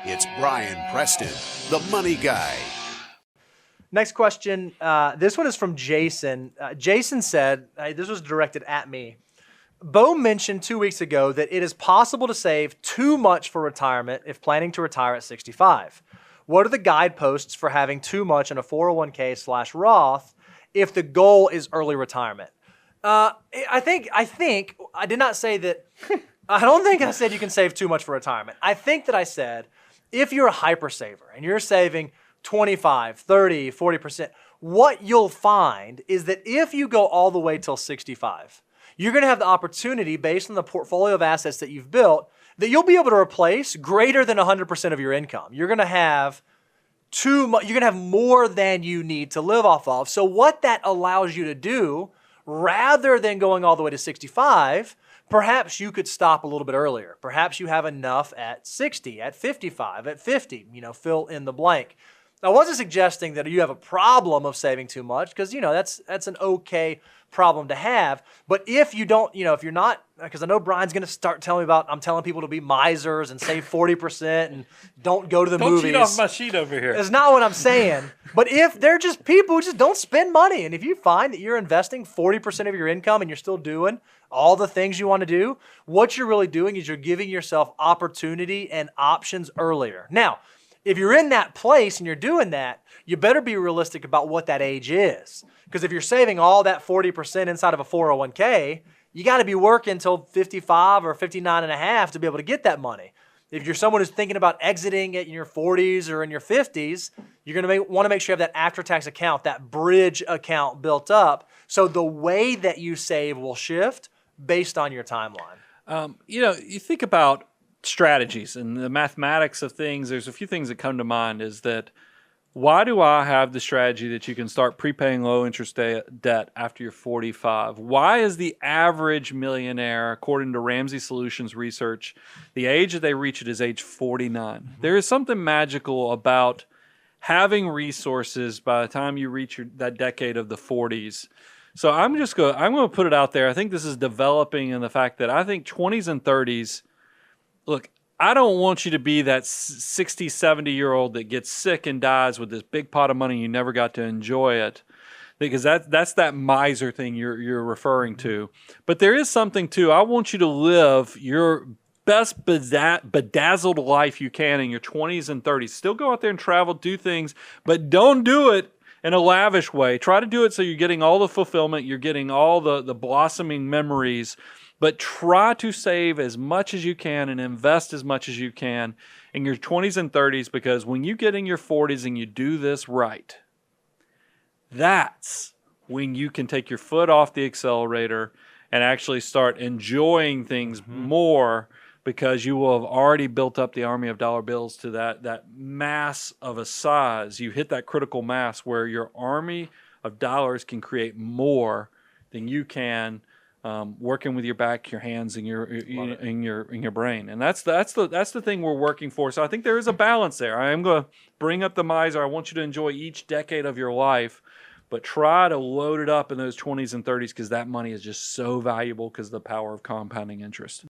It's Brian Preston, the money guy. Next question. This one is from Jason. Jason said, this was directed at me. Bo mentioned 2 weeks ago that it is possible to save too much for retirement if planning to retire at 65. What are the guideposts for having too much in a 401k/Roth if the goal is early retirement? I think I did not say that. I don't think I said you can save too much for retirement. I think that I said if you're a hyper saver and you're saving 25, 30, 40%, what you'll find is that if you go all the way till 65, you're going to have the opportunity based on the portfolio of assets that you've built that you'll be able to replace greater than 100% of your income. You're going to have you're going to have more than you need to live off of. So what that allows you to do, rather than going all the way to 65, perhaps you could stop a little bit earlier. Perhaps you have enough at 60, at 55, at 50, fill in the blank. I wasn't suggesting that you have a problem of saving too much because, that's an okay problem to have. But if you don't, if you're not, because I know Brian's going to start telling me about, I'm telling people to be misers and save 40% and don't go to the movies. Don't cheat off my sheet over here. That's not what I'm saying. But if they're just people who just don't spend money, and if you find that you're investing 40% of your income and you're still doing all the things you want to do, what you're really doing is you're giving yourself opportunity and options earlier. Now, if you're in that place and you're doing that, you better be realistic about what that age is. Because if you're saving all that 40% inside of a 401k, you got to be working until 55 or 59 and a half to be able to get that money. If you're someone who's thinking about exiting it in your 40s or in your 50s, you're going to want to make sure you have that after-tax account, that bridge account built up. So the way that you save will shift based on your timeline. You think about strategies and the mathematics of things. There's a few things that come to mind is that why do I have the strategy that you can start prepaying low interest debt after you're 45? Why is the average millionaire, according to Ramsey Solutions research, the age that they reach it is age 49? Mm-hmm. There is something magical about having resources by the time you reach that decade of the 40s. So I'm going to put it out there. I think this is developing in the fact that I think 20s and 30s, look, I don't want you to be that 60, 70-year-old that gets sick and dies with this big pot of money and you never got to enjoy it, because that's that miser thing you're referring to. But there is something, too. I want you to live your best bedazzled life you can in your 20s and 30s. Still go out there and travel, do things, but don't do it in a lavish way. Try to do it so you're getting all the fulfillment, you're getting all the blossoming memories, but try to save as much as you can and invest as much as you can in your 20s and 30s, because when you get in your 40s and you do this right, that's when you can take your foot off the accelerator and actually start enjoying things more, because you will have already built up the army of dollar bills to that mass of a size. You hit that critical mass where your army of dollars can create more than you can working with your back, your hands, and your brain. And that's the thing we're working for. So I think there is a balance there. I am going to bring up the miser. I want you to enjoy each decade of your life, but try to load it up in those 20s and 30s, because that money is just so valuable because of the power of compounding interest.